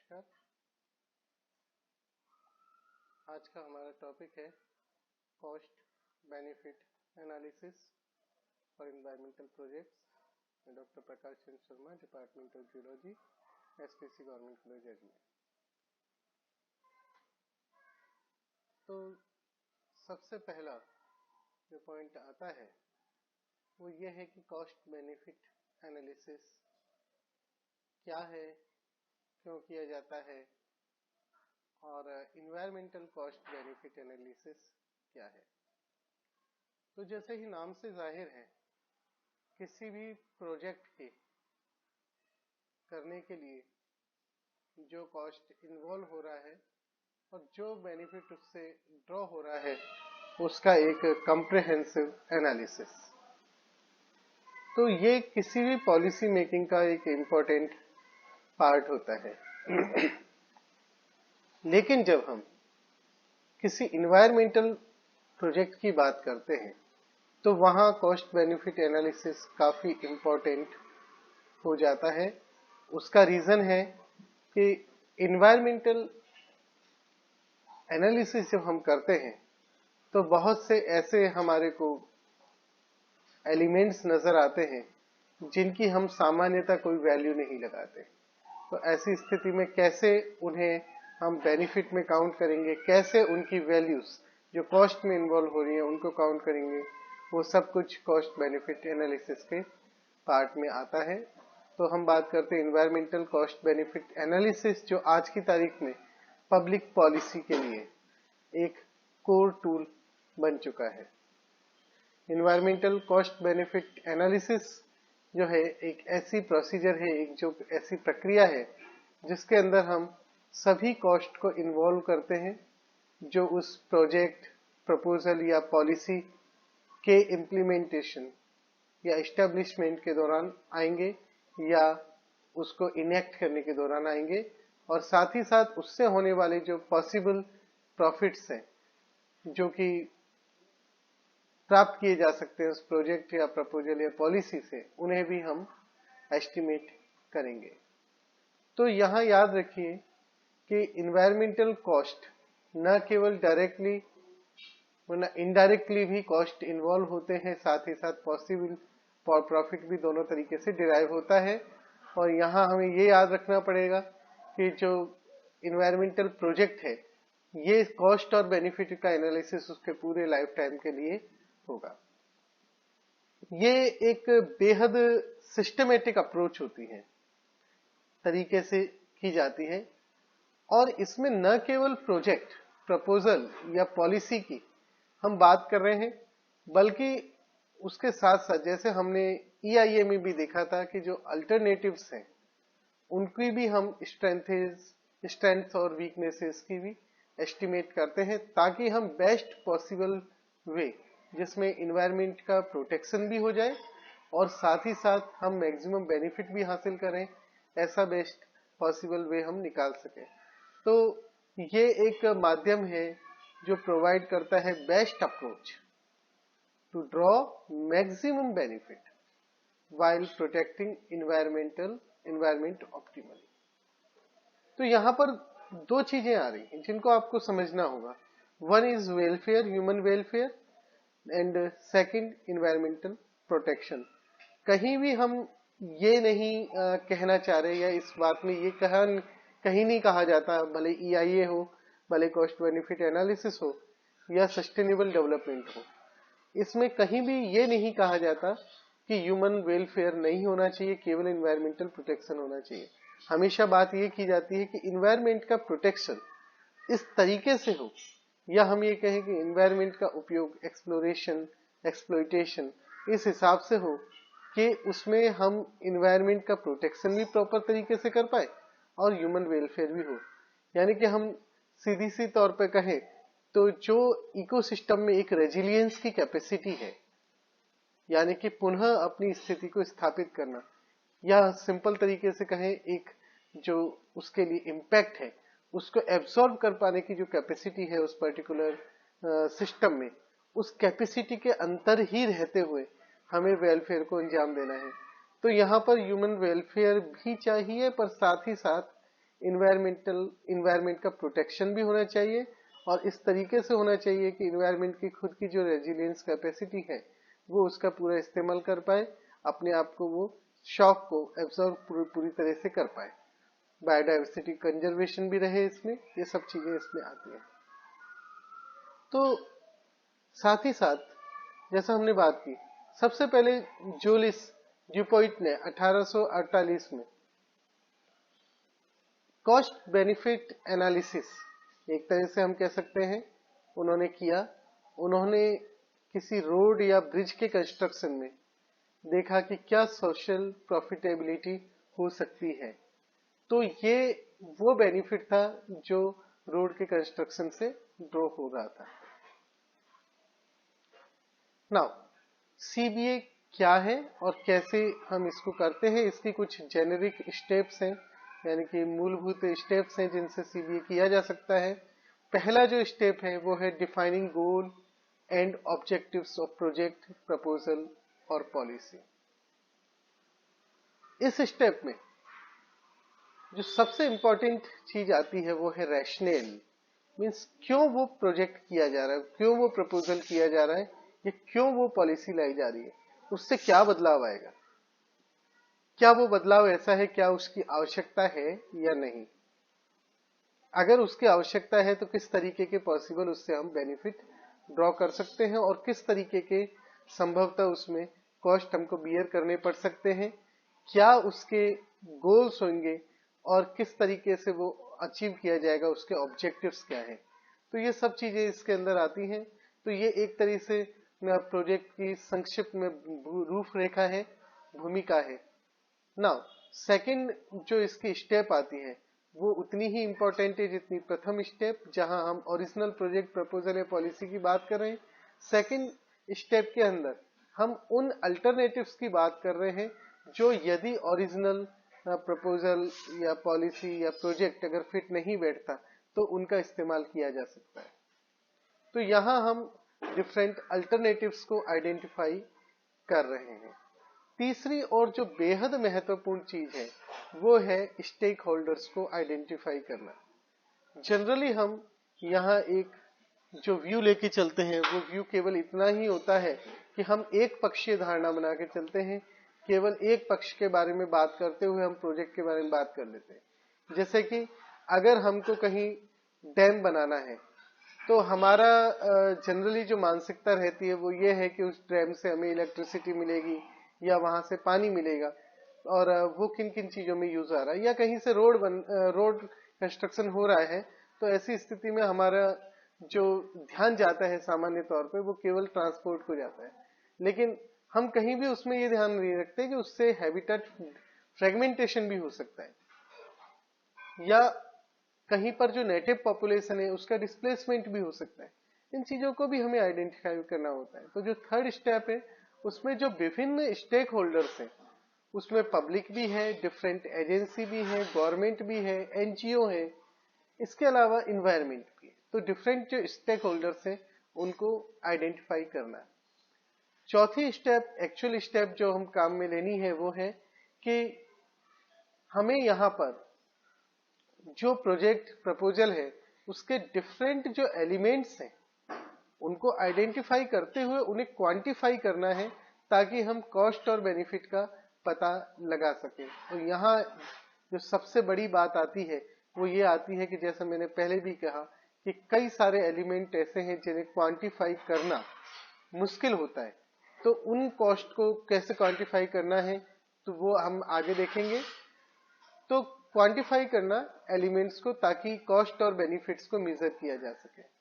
नमस्कार। आज का हमारा टॉपिक है cost benefit analysis for environmental projects. मैं doctor Prakash Chandra Sharma, department of geology, SPC government college Ajmer. तो सबसे पहला जो पॉइंट आता है वो ये है कि कॉस्ट बेनिफिट एनालिसिस क्या है, क्यों किया जाता है, और इन्वायरमेंटल कॉस्ट बेनिफिट एनालिसिस क्या है। तो जैसे ही नाम से जाहिर है, किसी भी प्रोजेक्ट के करने के लिए जो कॉस्ट इन्वॉल्व हो रहा है और जो बेनिफिट उससे ड्रॉ हो रहा है उसका एक कॉम्प्रिहेंसिव एनालिसिस। तो ये किसी भी पॉलिसी मेकिंग का एक इम्पोर्टेंट पार्ट होता है। लेकिन जब हम किसी इन्वायरमेंटल प्रोजेक्ट की बात करते हैं तो वहां कॉस्ट बेनिफिट एनालिसिस काफी इम्पोर्टेंट हो जाता है। उसका रीजन है कि इन्वायरमेंटल एनालिसिस जब हम करते हैं तो बहुत से ऐसे हमारे को एलिमेंट्स नजर आते हैं जिनकी हम सामान्यतः कोई वैल्यू नहीं लगाते। तो ऐसी स्थिति में कैसे उन्हें हम बेनिफिट में काउंट करेंगे, कैसे उनकी वैल्यूज जो कॉस्ट में इन्वॉल्व हो रही है उनको काउंट करेंगे, वो सब कुछ कॉस्ट बेनिफिट एनालिसिस के पार्ट में आता है। तो हम बात करते हैं इन्वायरमेंटल कॉस्ट बेनिफिट एनालिसिस, जो आज की तारीख में पब्लिक पॉलिसी के लिए एक कोर टूल बन चुका है। इन्वायरमेंटल कॉस्ट बेनिफिट एनालिसिस जो है एक ऐसी प्रोसीजर है, एक जो ऐसी प्रक्रिया है जिसके अंदर हम सभी कॉस्ट को इन्वॉल्व करते हैं जो उस प्रोजेक्ट, प्रपोजल या पॉलिसी के इम्प्लीमेंटेशन या एस्टेब्लिशमेंट के दौरान आएंगे या उसको इनेक्ट करने के दौरान आएंगे, और साथ ही साथ उससे होने वाले जो पॉसिबल प्रॉफिट्स हैं जो कि प्राप्त किए जा सकते हैं उस प्रोजेक्ट या प्रपोजल या पॉलिसी से, उन्हें भी हम एस्टिमेट करेंगे। तो यहां याद रखिए कि इन्वायरमेंटल कॉस्ट न केवल डायरेक्टली वरना इनडायरेक्टली भी कॉस्ट इन्वॉल्व होते हैं, साथ ही साथ पॉसिबल प्रॉफिट भी दोनों तरीके से डिराइव होता है। और यहां हमें ये याद रखना पड़ेगा कि जो इन्वायरमेंटल प्रोजेक्ट है ये कॉस्ट और बेनिफिट का एनालिसिस उसके पूरे लाइफ टाइम के लिए होगा। ये एक बेहद सिस्टमेटिक अप्रोच होती है, तरीके से की जाती है, और इसमें न केवल प्रोजेक्ट, प्रपोजल या पॉलिसी की हम बात कर रहे हैं, बल्कि उसके साथ साथ जैसे हमने EIA में भी देखा था कि जो अल्टरनेटिव्स हैं उनकी भी हम स्ट्रेंथ्स और वीकनेसेस की भी एस्टिमेट करते हैं, ताकि हम बेस्ट पॉसिबल वे जिसमें इन्वायरमेंट का प्रोटेक्शन भी हो जाए और साथ ही साथ हम मैक्सिमम बेनिफिट भी हासिल करें, ऐसा बेस्ट पॉसिबल वे हम निकाल सकें। तो ये एक माध्यम है जो प्रोवाइड करता है best approach to draw maximum benefit while protecting environment optimally। तो यहां पर दो चीजें आ रही हैं जिनको आपको समझना होगा। One is welfare, human welfare, and second environmental protection. कहीं भी हम ये नहीं कहना चाह रहे, या इस बात में ये कहीं नहीं कहा जाता, भले EIA हो, भले कॉस्ट बेनिफिट एनालिसिस हो या सस्टेनेबल डेवलपमेंट हो, इसमें कहीं भी ये नहीं कहा जाता कि ह्यूमन वेलफेयर नहीं होना चाहिए, केवल इन्वायरमेंटल प्रोटेक्शन होना चाहिए। हमेशा बात ये की जाती है कि इन्वायरमेंट का प्रोटेक्शन इस तरीके से हो, या हम ये कहें कि इन्वायरमेंट का उपयोग एक्सप्लोरेशन, एक्सप्लॉयटेशन इस हिसाब से हो कि उसमें हम इन्वायरमेंट का प्रोटेक्शन भी प्रॉपर तरीके से कर पाए और ह्यूमन वेलफेयर भी हो। यानी कि हम सीधी सी तौर पे कहें तो जो इकोसिस्टम में एक रेजिलियंस की कैपेसिटी है, यानी कि पुनः अपनी स्थिति को स्थापित करना, या सिंपल तरीके से कहें एक जो उसके लिए इम्पैक्ट है उसको एब्सॉर्ब कर पाने की जो कैपेसिटी है उस पर्टिकुलर सिस्टम में, उस कैपेसिटी के अंतर ही रहते हुए हमें वेलफेयर को अंजाम देना है। तो यहाँ पर ह्यूमन वेलफेयर भी चाहिए, पर साथ ही साथ इन्वायरमेंट का प्रोटेक्शन भी होना चाहिए और इस तरीके से होना चाहिए कि इन्वायरमेंट की खुद की जो रेजिलियंस कैपेसिटी है वो उसका पूरा इस्तेमाल कर पाए, अपने आप को वो शॉक को एब्जॉर्व पूरी तरह से कर पाए, बायोडाइवर्सिटी कंजर्वेशन भी रहे इसमें, ये सब चीजें इसमें आती हैं। तो साथ ही साथ जैसा हमने बात की, सबसे पहले जोलिस ड्यूपॉइट ने 1848 में कॉस्ट बेनिफिट एनालिसिस, एक तरह से हम कह सकते हैं, उन्होंने किया। उन्होंने किसी रोड या ब्रिज के कंस्ट्रक्शन में देखा कि क्या सोशल प्रॉफिटेबिलिटी हो सकती है। तो ये वो बेनिफिट था जो रोड के कंस्ट्रक्शन से ड्रॉ हो रहा था। नाउ सीबीए क्या है और कैसे हम इसको करते हैं, इसकी कुछ जेनेरिक स्टेप्स हैं, यानी कि मूलभूत स्टेप्स हैं जिनसे सीबीए किया जा सकता है। पहला जो स्टेप है वो है defining goal and objectives of project, proposal और पॉलिसी। इस स्टेप में जो सबसे इंपॉर्टेंट चीज आती है वो है रैशनल, मीन्स क्यों वो प्रोजेक्ट किया जा रहा है, क्यों वो प्रपोजल किया जा रहा है, या क्यों वो पॉलिसी लाई जा रही है, उससे क्या बदलाव आएगा, क्या वो बदलाव ऐसा है, क्या उसकी आवश्यकता है या नहीं। अगर उसकी आवश्यकता है तो किस तरीके के पॉसिबल उससे हम बेनिफिट ड्रॉ कर सकते हैं और किस तरीके के संभवतः उसमें कॉस्ट हमको बियर करने पड़ सकते हैं, क्या उसके गोल्स होंगे और किस तरीके से वो अचीव किया जाएगा, उसके ऑब्जेक्टिव्स क्या है। तो ये सब चीजें इसके अंदर आती हैं। तो ये एक तरह से प्रोजेक्ट की संक्षिप्त में रूपरेखा है, भूमिका है। नाउ सेकंड जो इसकी स्टेप आती है वो उतनी ही इंपॉर्टेंट है जितनी प्रथम स्टेप, जहां हम ओरिजिनल प्रोजेक्ट, प्रपोजल या पॉलिसी की बात कर रहे हैं। सेकंड स्टेप के अंदर हम उन अल्टरनेटिव्स की बात कर रहे हैं जो यदि ओरिजिनल प्रपोजल या पॉलिसी या प्रोजेक्ट अगर फिट नहीं बैठता तो उनका इस्तेमाल किया जा सकता है। तो यहां हम डिफरेंट अल्टरनेटिव्स को आइडेंटिफाई कर रहे हैं। तीसरी और जो बेहद महत्वपूर्ण चीज है वो है स्टेक होल्डर्स को आइडेंटिफाई करना। जनरली हम यहाँ एक जो व्यू लेके चलते हैं वो व्यू केवल इतना ही होता है कि हम एक पक्षीय धारणा बना के चलते हैं, केवल एक पक्ष के बारे में बात करते हुए हम प्रोजेक्ट के बारे में बात कर लेते हैं। जैसे कि अगर हमको कहीं डैम बनाना है तो हमारा जनरली जो मानसिकता रहती है वो ये है कि उस डैम से हमें इलेक्ट्रिसिटी मिलेगी या वहां से पानी मिलेगा और वो किन किन चीजों में यूज आ रहा है, या कहीं से रोड कंस्ट्रक्शन हो रहा है तो ऐसी स्थिति में हमारा जो ध्यान जाता है सामान्य तौर पे वो केवल ट्रांसपोर्ट को जाता है। लेकिन हम कहीं भी उसमें ये ध्यान नहीं रखते कि उससे हैबिटेट फ्रेगमेंटेशन भी हो सकता है, या कहीं पर जो नेटिव पॉपुलेशन है उसका डिस्प्लेसमेंट भी हो सकता है। इन चीजों को भी हमें आइडेंटिफाई करना होता है। तो जो थर्ड स्टेप है उसमें जो विभिन्न स्टेक होल्डर्स हैं उसमें पब्लिक भी है, डिफरेंट एजेंसी भी है, गवर्नमेंट भी है, एनजीओ है, इसके अलावा इन्वायरमेंट भी है। तो डिफरेंट जो स्टेक होल्डर्स हैं उनको आइडेंटिफाई करना है। चौथी स्टेप, एक्चुअल स्टेप जो हम काम में लेनी है वो है कि हमें यहाँ पर जो प्रोजेक्ट प्रपोजल है उसके डिफरेंट जो एलिमेंट्स हैं उनको आइडेंटिफाई करते हुए उन्हें क्वांटिफाई करना है ताकि हम कॉस्ट और बेनिफिट का पता लगा सके। तो यहाँ जो सबसे बड़ी बात आती है वो ये आती है कि जैसा मैंने पहले भी कहा कि कई सारे एलिमेंट ऐसे हैं जिन्हें क्वांटिफाई करना मुश्किल होता है। तो उन कॉस्ट को कैसे क्वांटिफाई करना है तो वो हम आगे देखेंगे। तो क्वांटिफाई करना एलिमेंट्स को ताकि कॉस्ट और बेनिफिट्स को मेजर किया जा सके।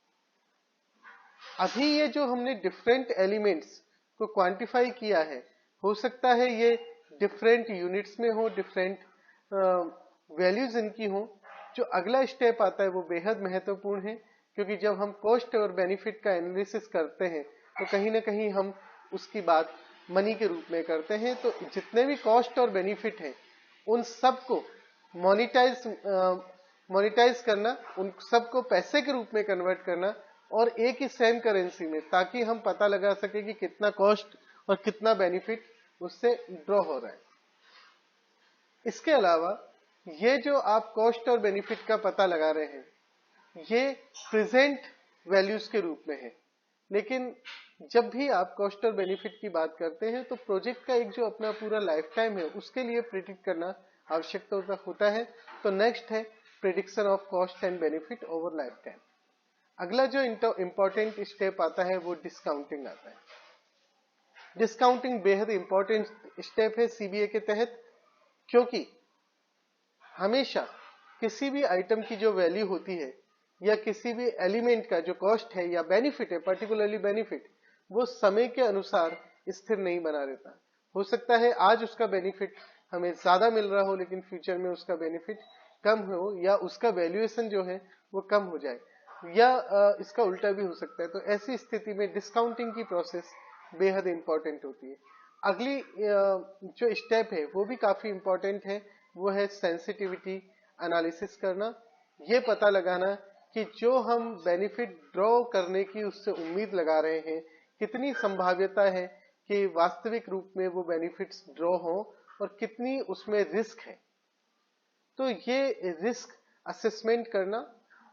अभी ये जो हमने डिफरेंट एलिमेंट्स को क्वांटिफाई किया है, हो सकता है ये डिफरेंट यूनिट्स में हो, डिफरेंट वैल्यूज इनकी हो। जो अगला स्टेप आता है वो बेहद महत्वपूर्ण है, क्योंकि जब हम कॉस्ट और बेनिफिट का एनालिसिस करते हैं तो कहीं ना कहीं हम उसकी बात मनी के रूप में करते हैं। तो जितने भी कॉस्ट और बेनिफिट हैं उन सबको मोनिटाइज करना, उन सबको पैसे के रूप में कन्वर्ट करना और एक ही सेम करेंसी में, ताकि हम पता लगा सके कि कितना कॉस्ट और कितना बेनिफिट उससे ड्रॉ हो रहा है। इसके अलावा ये जो आप कॉस्ट और बेनिफिट का पता लगा रहे हैं ये प्रेजेंट वैल्यूज के रूप में है, लेकिन जब भी आप कॉस्ट और बेनिफिट की बात करते हैं तो प्रोजेक्ट का एक जो अपना पूरा लाइफ टाइम है उसके लिए प्रिडिक्ट करना आवश्यक होता है। तो नेक्स्ट है prediction of cost and benefit over life time. अगला जो इंपॉर्टेंट स्टेप आता है वो डिस्काउंटिंग आता है। डिस्काउंटिंग बेहद इंपॉर्टेंट स्टेप है सीबीए के तहत, क्योंकि हमेशा किसी भी आइटम की जो वैल्यू होती है या किसी भी एलिमेंट का जो कॉस्ट है या बेनिफिट है, पर्टिकुलरली बेनिफिट, वो समय के अनुसार स्थिर नहीं बना रहता। हो सकता है आज उसका बेनिफिट हमें ज्यादा मिल रहा हो लेकिन फ्यूचर में उसका बेनिफिट कम हो या उसका वैल्यूएशन जो है वो कम हो जाए, या इसका उल्टा भी हो सकता है। तो ऐसी स्थिति में डिस्काउंटिंग की प्रोसेस बेहद इंपॉर्टेंट होती है। अगली जो स्टेप है वो भी काफी इंपॉर्टेंट है, वो है सेंसिटिविटी एनालिसिस करना। ये पता लगाना कि जो हम बेनिफिट ड्रॉ करने की उससे उम्मीद लगा रहे हैं कितनी संभाव्यता है कि वास्तविक रूप में वो बेनिफिट्स ड्रॉ हो और कितनी उसमें रिस्क है। तो ये रिस्क असेसमेंट करना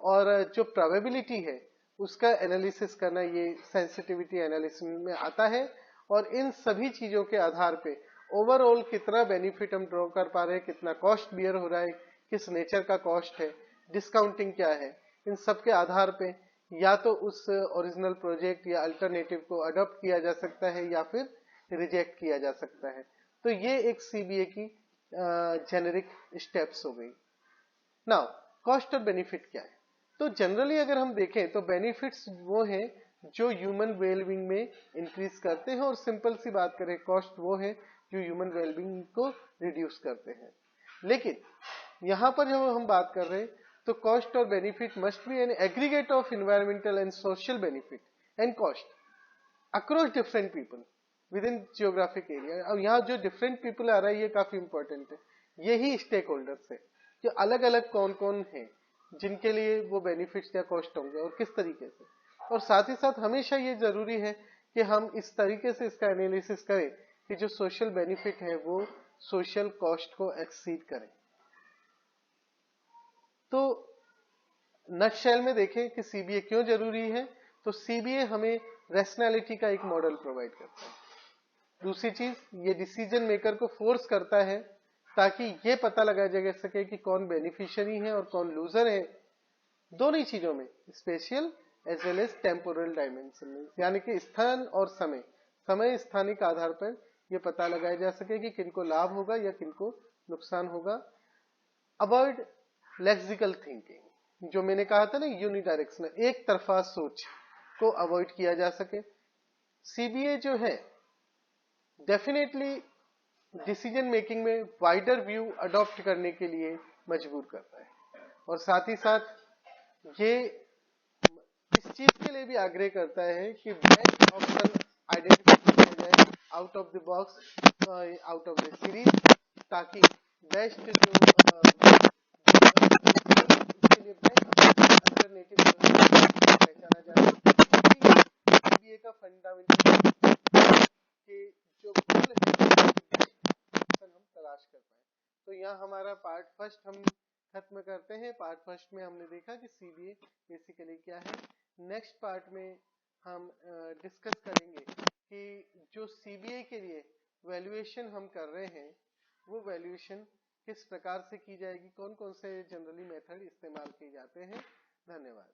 और जो प्रोबेबिलिटी है उसका एनालिसिस करना, ये सेंसिटिविटी एनालिसिस में आता है। और इन सभी चीजों के आधार पे ओवरऑल कितना बेनिफिट हम ड्रॉ कर पा रहे हैं, कितना कॉस्ट बियर हो रहा है, किस नेचर का कॉस्ट है, डिस्काउंटिंग क्या है, इन सब के आधार पे या तो उस ओरिजिनल प्रोजेक्ट या अल्टरनेटिव को अडॉप्ट किया जा सकता है या फिर रिजेक्ट किया जा सकता है। तो ये एक सीबीए की जेनेरिक स्टेप्स हो गई। नाउ कॉस्ट और बेनिफिट क्या है? तो जनरली अगर हम देखें तो बेनिफिट्स वो हैं जो ह्यूमन वेलबींग में इंक्रीज करते हैं, और सिंपल सी बात करें कॉस्ट वो है जो ह्यूमन वेलबींग को रिड्यूस करते हैं। लेकिन यहां पर जब हम बात कर रहे हैं तो कॉस्ट और benefit must be an aggregate of environmental and social benefit and cost across different people with in geographic area. अब यहाँ जो डिफरेंट पीपल आ रहा है ये काफी इंपॉर्टेंट है। यही स्टेक होल्डर्स है जो अलग अलग कौन कौन है जिनके लिए वो बेनिफिट्स या कॉस्ट होंगे और किस तरीके से। और साथ ही साथ हमेशा ये जरूरी है कि हम इस तरीके से इसका एनालिसिस करें कि जो सोशल बेनिफिट है वो सोशल कॉस्ट को एक्सीड करे। तो नटशेल में देखें कि सीबीए क्यों जरूरी है, तो सीबीए हमें रैशनैलिटी का एक मॉडल प्रोवाइड करता है। दूसरी चीज, ये डिसीजन मेकर को फोर्स करता है ताकि ये पता लगाया जा सके कि कौन बेनिफिशियरी है और कौन लूजर है, दोनों ही चीजों में, spatial as well as temporal dimension में, यानी कि स्थान और समय स्थानिक आधार पर यह पता लगाया जा सके कि किनको लाभ होगा या किनको नुकसान होगा। अवॉइड लेक्सिकल थिंकिंग, जो मैंने कहा था ना यूनिडायरेक्शनल, एक तरफा सोच को अवॉइड किया जा सके। सीबीए जो है डेफिनेटली डिसीजन मेकिंग में वाइडर व्यू अडॉप्ट करने के लिए मजबूर करता है, और साथ ही साथ ये इस चीज के लिए भी आग्रह करता है कि बेस्ट ऑप्शन आइडेंटिफाई किया जाए out of the box, out of the series, ताकि बेस्ट जो उसके लिए बेस्ट अल्टरनेटिव पहचाना जा सके। सीबीए का फंडामेंटल कि जो गोल है हम तलाश कर पाए। तो यहाँ हमारा पार्ट फर्स्ट हम खत्म करते हैं। पार्ट फर्स्ट में हमने देखा कि सीबीए बेसिकली क्या है। नेक्स्ट पार्ट में हम डिस्कस करेंगे कि जो सीबीए के लिए वैल्यूएशन हम कर रहे हैं वो वैल्यूएशन किस प्रकार से की जाएगी, कौन कौन से जनरली मेथड इस्तेमाल किए जाते हैं। धन्यवाद।